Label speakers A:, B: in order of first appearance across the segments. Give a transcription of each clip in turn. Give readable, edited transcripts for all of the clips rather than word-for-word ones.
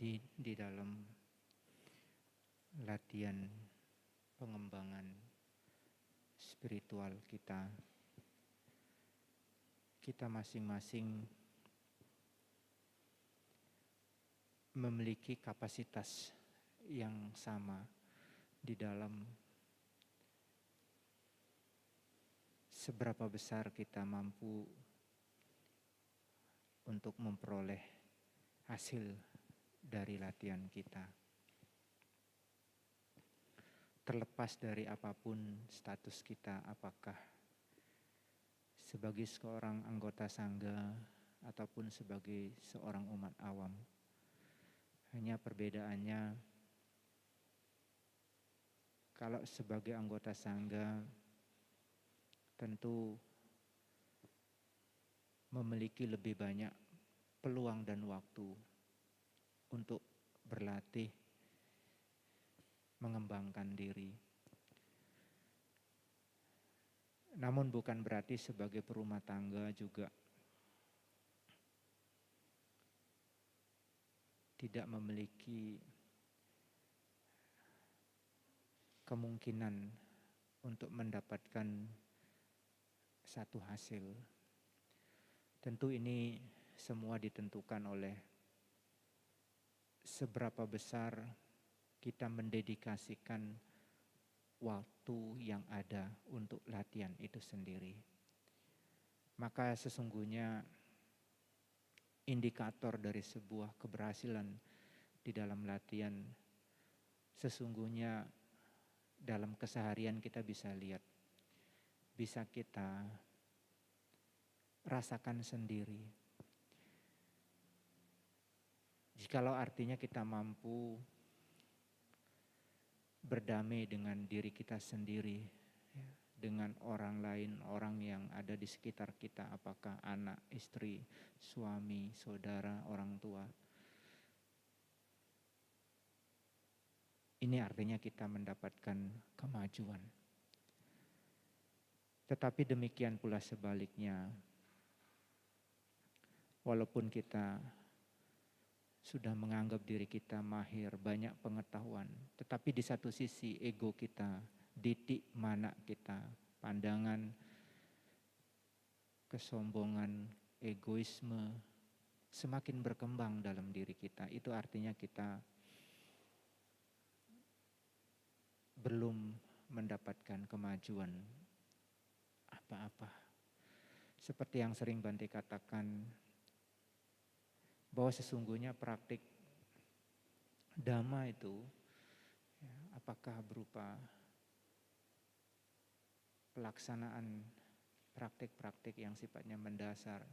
A: Jadi di dalam latihan pengembangan spiritual kita masing-masing memiliki kapasitas yang sama di dalam seberapa besar kita mampu untuk memperoleh hasil dari latihan kita. Terlepas dari apapun status kita, apakah sebagai seorang anggota sangga ataupun sebagai seorang umat awam. Hanya perbedaannya, kalau sebagai anggota sangga tentu memiliki lebih banyak peluang dan waktu untuk berlatih, mengembangkan diri. Namun bukan berarti sebagai perumah tangga juga tidak memiliki kemungkinan untuk mendapatkan satu hasil. Tentu ini semua ditentukan oleh seberapa besar kita mendedikasikan waktu yang ada untuk latihan itu sendiri. Maka sesungguhnya indikator dari sebuah keberhasilan di dalam latihan sesungguhnya dalam keseharian kita bisa lihat, bisa kita rasakan sendiri. Jikalau artinya kita mampu berdamai dengan diri kita sendiri, ya, dengan orang lain, orang yang ada di sekitar kita, apakah anak, istri, suami, saudara, orang tua. Ini artinya kita mendapatkan kemajuan. Tetapi demikian pula sebaliknya, walaupun kita sudah menganggap diri kita mahir, banyak pengetahuan, tetapi di satu sisi ego kita, didik mana kita, pandangan, kesombongan, egoisme semakin berkembang dalam diri kita. Itu artinya kita belum mendapatkan kemajuan apa-apa. Seperti yang sering Bante katakan, bahwa sesungguhnya praktik Dhamma itu ya, apakah berupa pelaksanaan praktik-praktik yang sifatnya mendasar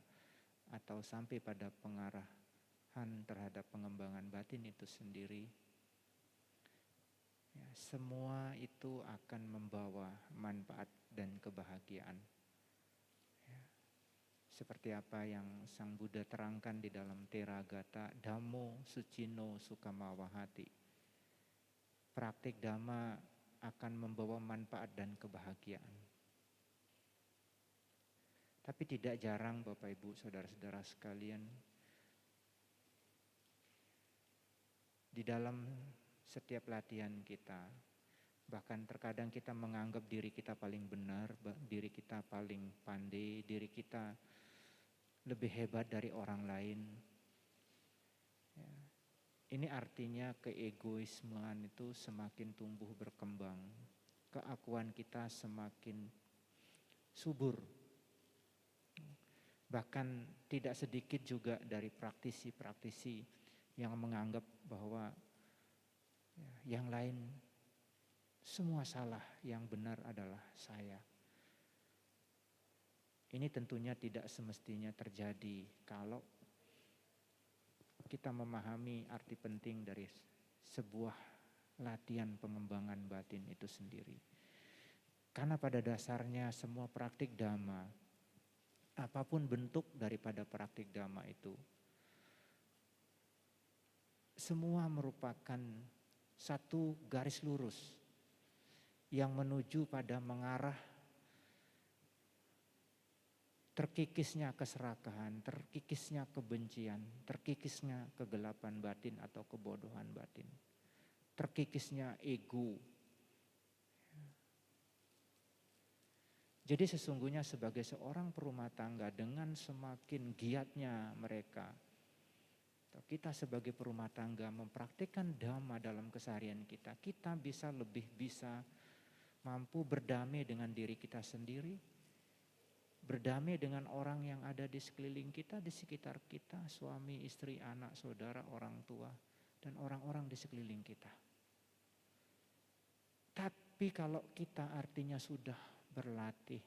A: atau sampai pada pengarahan terhadap pengembangan batin itu sendiri, ya, semua itu akan membawa manfaat dan kebahagiaan. Ya. Seperti apa yang Sang Buddha terangkan di dalam Theragata, Dhammo Sucino Sukamawahati. Praktik Dhamma akan membawa manfaat dan kebahagiaan. Tapi tidak jarang Bapak Ibu Saudara-saudara sekalian, di dalam setiap latihan kita, bahkan terkadang kita menganggap diri kita paling benar, diri kita paling pandai, diri kita lebih hebat dari orang lain. Ya. Ini artinya keegoismean itu semakin tumbuh berkembang. Keakuan kita semakin subur. Bahkan tidak sedikit juga dari praktisi-praktisi yang menganggap bahwa ya, yang lain semua salah, yang benar adalah saya. Ini tentunya tidak semestinya terjadi kalau kita memahami arti penting dari sebuah latihan pengembangan batin itu sendiri. Karena pada dasarnya semua praktik Dhamma, apapun bentuk daripada praktik Dhamma itu, semua merupakan satu garis lurus yang menuju pada mengarah terkikisnya keserakahan, terkikisnya kebencian, terkikisnya kegelapan batin atau kebodohan batin, terkikisnya ego. Jadi sesungguhnya sebagai seorang perumah tangga, dengan semakin giatnya mereka, kita sebagai perumah tangga mempraktikkan dhamma dalam keseharian kita, kita bisa lebih bisa mampu berdamai dengan diri kita sendiri, berdamai dengan orang yang ada di sekeliling kita, di sekitar kita, suami, istri, anak, saudara, orang tua, dan orang-orang di sekeliling kita. Tapi kalau kita artinya sudah berlatih,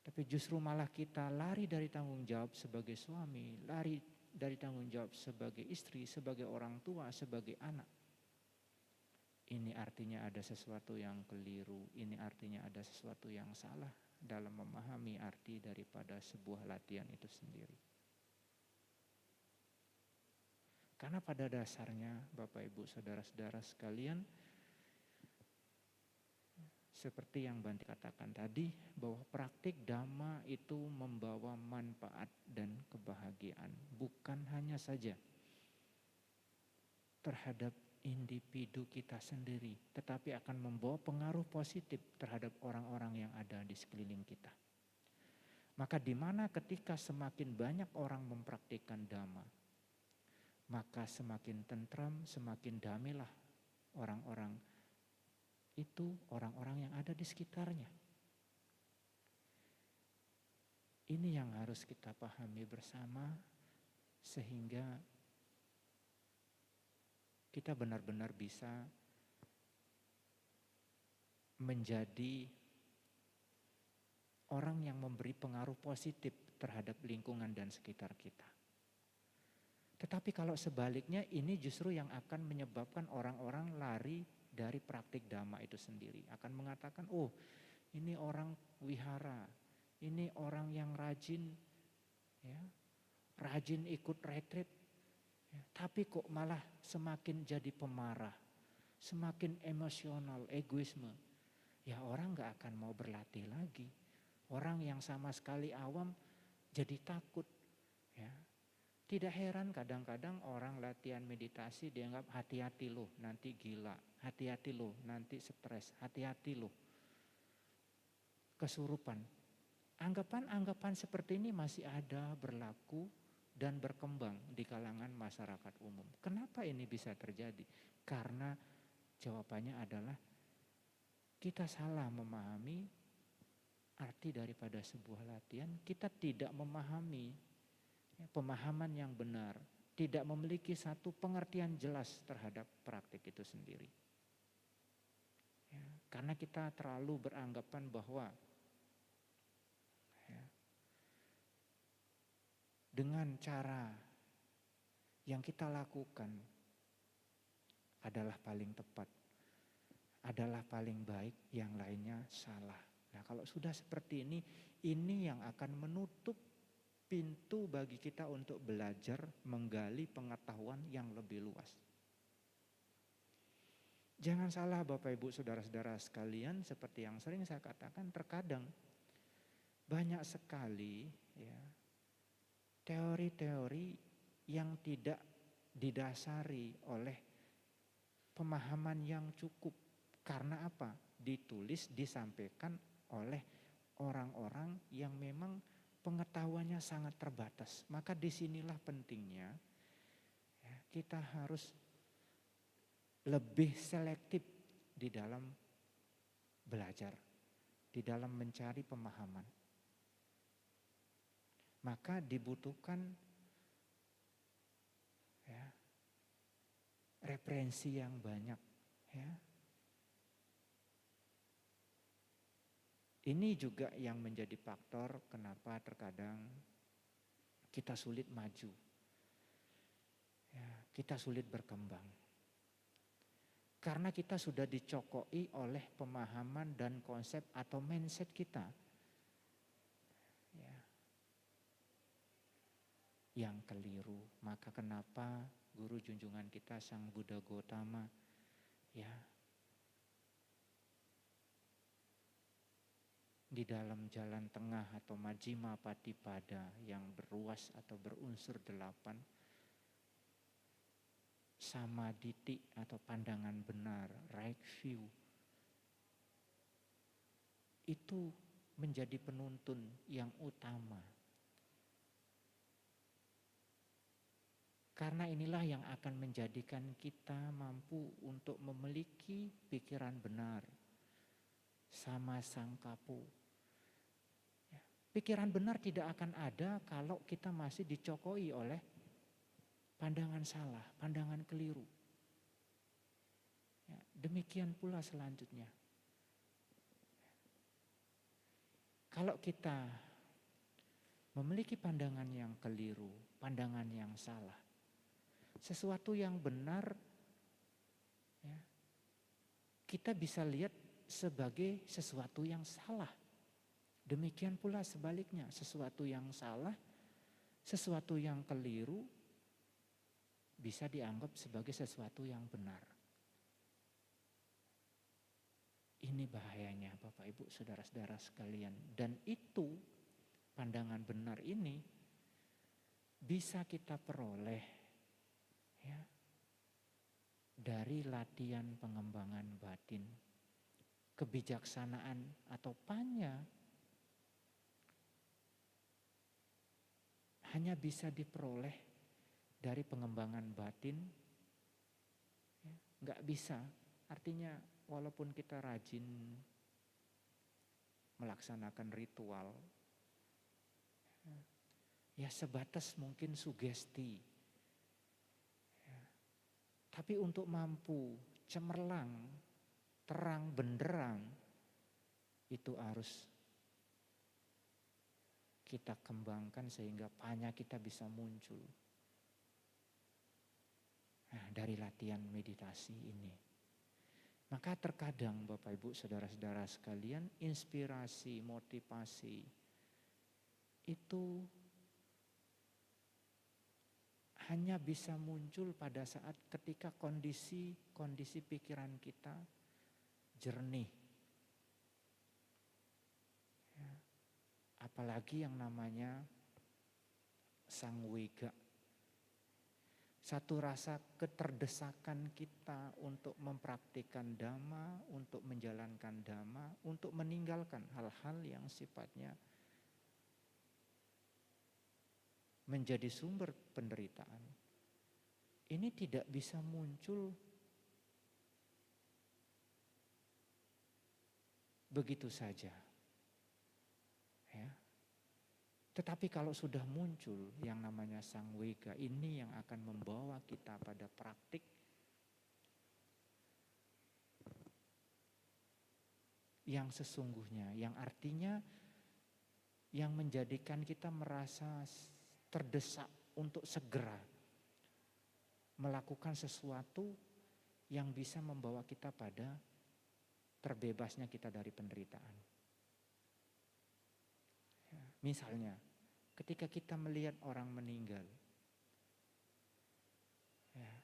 A: tapi justru malah kita lari dari tanggung jawab sebagai suami, lari dari tanggung jawab sebagai istri, sebagai orang tua, sebagai anak. Ini artinya ada sesuatu yang keliru, ini artinya ada sesuatu yang salah dalam memahami arti daripada sebuah latihan itu sendiri. Karena pada dasarnya Bapak Ibu Saudara-saudara sekalian, seperti yang Bante katakan tadi, bahwa praktik dhamma itu membawa manfaat dan kebahagiaan, bukan hanya saja terhadap individu kita sendiri, tetapi akan membawa pengaruh positif terhadap orang-orang yang ada di sekeliling kita. Maka di mana ketika semakin banyak orang mempraktikkan dhamma, maka semakin tentram, semakin damailah orang-orang itu, orang-orang yang ada di sekitarnya. Ini yang harus kita pahami bersama, sehingga kita benar-benar bisa menjadi orang yang memberi pengaruh positif terhadap lingkungan dan sekitar kita. Tetapi kalau sebaliknya, ini justru yang akan menyebabkan orang-orang lari dari praktik dhamma itu sendiri. Akan mengatakan, oh ini orang wihara, ini orang yang rajin, ya, rajin ikut retreat, ya, tapi kok malah semakin jadi pemarah, semakin emosional, egoisme. Ya orang gak akan mau berlatih lagi. Orang yang sama sekali awam jadi takut, ya. Tidak heran kadang-kadang orang latihan meditasi dianggap hati-hati loh nanti gila, hati-hati loh nanti stres, hati-hati loh kesurupan. Anggapan-anggapan seperti ini masih ada, berlaku dan berkembang di kalangan masyarakat umum. Kenapa ini bisa terjadi? Karena jawabannya adalah kita salah memahami arti daripada sebuah latihan, kita tidak memahami pemahaman yang benar, tidak memiliki satu pengertian jelas terhadap praktik itu sendiri. Ya, karena kita terlalu beranggapan bahwa ya, dengan cara yang kita lakukan adalah paling tepat, adalah paling baik, yang lainnya salah. Nah kalau sudah seperti ini yang akan menutup pintu bagi kita untuk belajar menggali pengetahuan yang lebih luas. Jangan salah Bapak Ibu Saudara-saudara sekalian, seperti yang sering saya katakan, terkadang banyak sekali ya, teori-teori yang tidak didasari oleh pemahaman yang cukup. Karena apa? Ditulis, disampaikan oleh orang-orang yang memang pengetahuannya sangat terbatas. Maka disinilah pentingnya ya, kita harus lebih selektif di dalam belajar, di dalam mencari pemahaman. Maka dibutuhkan ya, referensi yang banyak. Ya. Ini juga yang menjadi faktor kenapa terkadang kita sulit maju, ya, kita sulit berkembang. Karena kita sudah dicokoi oleh pemahaman dan konsep atau mindset kita, ya, yang keliru. Maka kenapa guru junjungan kita Sang Buddha Gautama, ya, di dalam jalan tengah atau majjhima patipada yang beruas atau berunsur 8, samaditi atau pandangan benar, right view, itu menjadi penuntun yang utama. Karena inilah yang akan menjadikan kita mampu untuk memiliki pikiran benar, sama sangkapu. Ya, pikiran benar tidak akan ada kalau kita masih dicokoi oleh pandangan salah, pandangan keliru. Ya, demikian pula selanjutnya. Kalau kita memiliki pandangan yang keliru, pandangan yang salah, sesuatu yang benar, ya, kita bisa lihat sebagai sesuatu yang salah. Demikian pula sebaliknya, sesuatu yang salah, sesuatu yang keliru bisa dianggap sebagai sesuatu yang benar. Ini bahayanya Bapak Ibu saudara-saudara sekalian. Dan itu, pandangan benar ini bisa kita peroleh, ya, dari latihan pengembangan batin. Kebijaksanaan atau panya hanya bisa diperoleh dari pengembangan batin, ya, nggak bisa. Artinya walaupun kita rajin melaksanakan ritual, ya sebatas mungkin sugesti. Ya. Tapi untuk mampu cemerlang, terang benderang, itu harus kita kembangkan sehingga panya kita bisa muncul. Nah, dari latihan meditasi ini. Maka terkadang Bapak Ibu saudara-saudara sekalian, inspirasi, motivasi itu hanya bisa muncul pada saat ketika kondisi pikiran kita jernih. Ya. Apalagi yang namanya sangwega. Satu rasa keterdesakan kita untuk mempraktikkan dhamma, untuk menjalankan dhamma, untuk meninggalkan hal-hal yang sifatnya menjadi sumber penderitaan. Ini tidak bisa muncul begitu saja. Ya. Tetapi kalau sudah muncul yang namanya sangwega, ini yang akan membawa kita pada praktik yang sesungguhnya, yang artinya yang menjadikan kita merasa terdesak untuk segera melakukan sesuatu yang bisa membawa kita pada terbebasnya kita dari penderitaan. Ya, misalnya, ketika kita melihat orang meninggal, ya,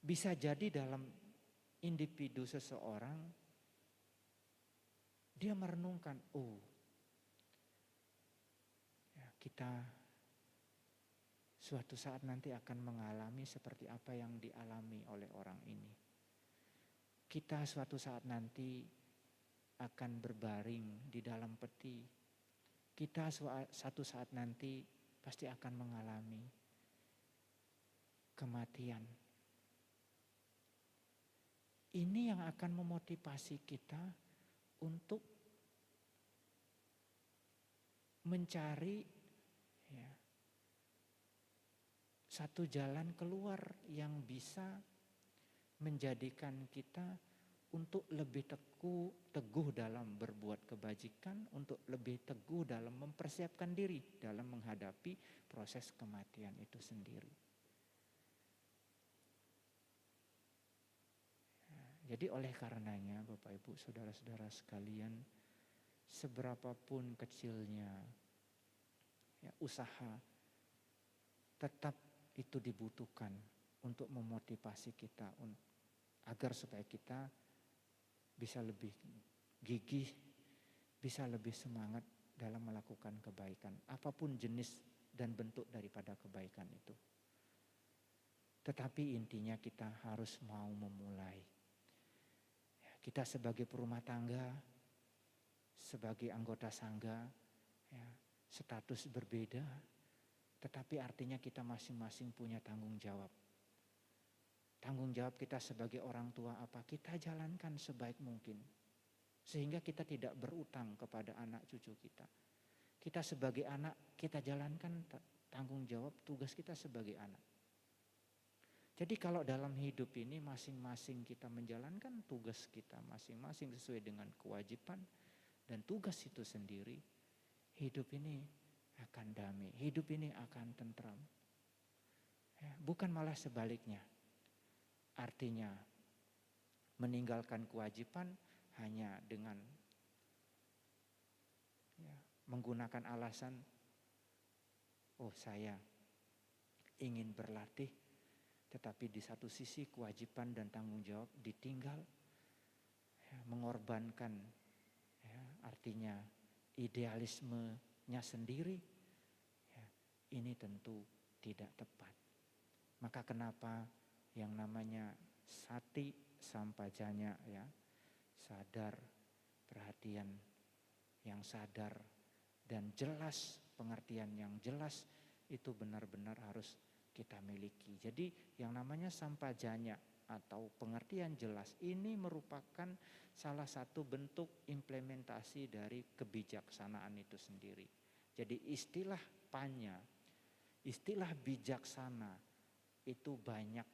A: bisa jadi dalam individu seseorang, dia merenungkan, ya, kita suatu saat nanti akan mengalami seperti apa yang dialami oleh orang ini. Kita suatu saat nanti akan berbaring di dalam peti. Kita suatu saat nanti pasti akan mengalami kematian. Ini yang akan memotivasi kita untuk mencari, ya, satu jalan keluar yang bisa menjadikan kita untuk lebih teguh dalam berbuat kebajikan, untuk lebih teguh dalam mempersiapkan diri dalam menghadapi proses kematian itu sendiri. Jadi oleh karenanya Bapak Ibu saudara-saudara sekalian, seberapapun kecilnya, ya, usaha, tetap itu dibutuhkan untuk memotivasi kita agar supaya kita bisa lebih gigih, bisa lebih semangat dalam melakukan kebaikan. Apapun jenis dan bentuk daripada kebaikan itu. Tetapi intinya kita harus mau memulai. Kita sebagai perumah tangga, sebagai anggota sangga, ya, status berbeda, tetapi artinya kita masing-masing punya tanggung jawab. Tanggung jawab kita sebagai orang tua apa? Kita jalankan sebaik mungkin. Sehingga kita tidak berutang kepada anak cucu kita. Kita sebagai anak, kita jalankan tanggung jawab tugas kita sebagai anak. Jadi kalau dalam hidup ini masing-masing kita menjalankan tugas kita masing-masing sesuai dengan kewajiban dan tugas itu sendiri, hidup ini akan damai, hidup ini akan tentram. Ya, bukan malah sebaliknya. Artinya meninggalkan kewajiban hanya dengan menggunakan alasan, oh saya ingin berlatih, tetapi di satu sisi kewajiban dan tanggung jawab ditinggal, mengorbankan, artinya idealismenya sendiri, ini tentu tidak tepat. Maka kenapa yang namanya sati sampajanya, sadar, perhatian yang sadar dan jelas, pengertian yang jelas itu benar-benar harus kita miliki. Jadi yang namanya sampajanya atau pengertian jelas ini merupakan salah satu bentuk implementasi dari kebijaksanaan itu sendiri. Jadi istilah panya, istilah bijaksana itu banyak,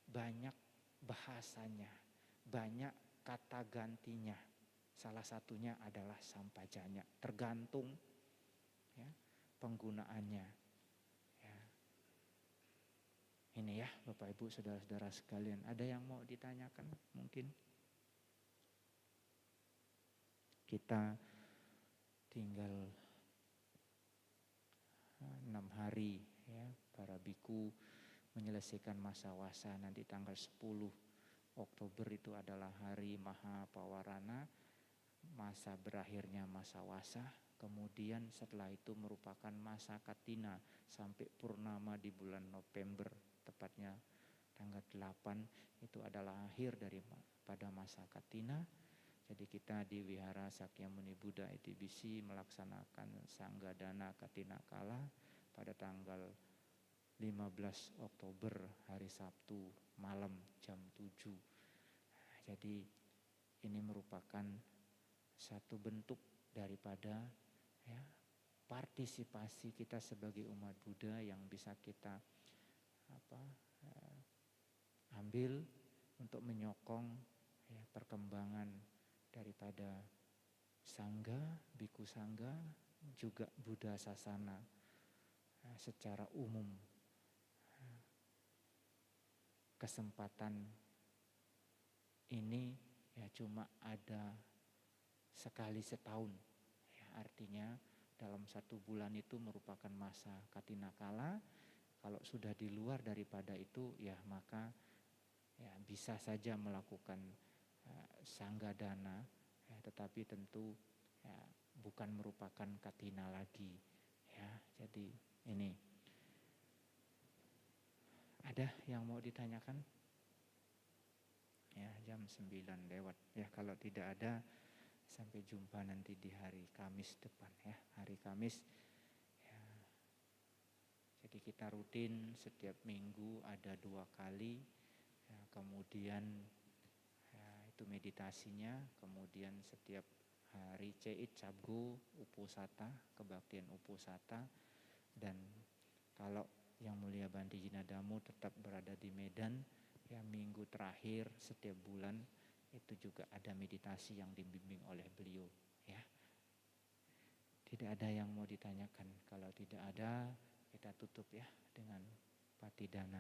A: banyak bahasanya, banyak kata gantinya. Salah satunya adalah sampajanya, tergantung penggunaannya. Ini ya Bapak Ibu saudara-saudara sekalian, ada yang mau ditanyakan mungkin? Kita tinggal 6 hari para biku menyelesaikan masa wasa. Nanti tanggal 10 Oktober itu adalah hari Maha Pawarana, masa berakhirnya masa wasa. Kemudian setelah itu merupakan masa Katina sampai purnama di bulan November, tepatnya tanggal 8 itu adalah akhir pada masa Katina. Jadi kita di Wihara Sakyamuni Buddha ITBC melaksanakan Sanggadana Katina Kala pada tanggal 15 Oktober hari Sabtu malam jam 7. Jadi ini merupakan satu bentuk daripada partisipasi kita sebagai umat Buddha yang bisa kita ambil untuk menyokong perkembangan daripada sangga, biku sangga, juga Buddha sasana secara umum. Kesempatan ini cuma ada sekali setahun, artinya dalam 1 bulan itu merupakan masa Katina Kala. Kalau sudah di luar daripada itu maka bisa saja melakukan Sanggadana, tetapi tentu bukan merupakan Katina lagi. Jadi ini ada yang mau ditanyakan? Jam 9 lewat. Kalau tidak ada, sampai jumpa nanti di hari Kamis depan hari Kamis. Jadi kita rutin setiap minggu ada 2 kali. Kemudian itu meditasinya. Kemudian setiap hari Ceit Sabgo Uposata, kebaktian Uposata. Dan kalau yang mulia Bante Jinadamu tetap berada di Medan, minggu terakhir setiap bulan itu juga ada meditasi yang dibimbing oleh beliau. Tidak ada yang mau ditanyakan. Kalau tidak ada, kita tutup dengan Patidana.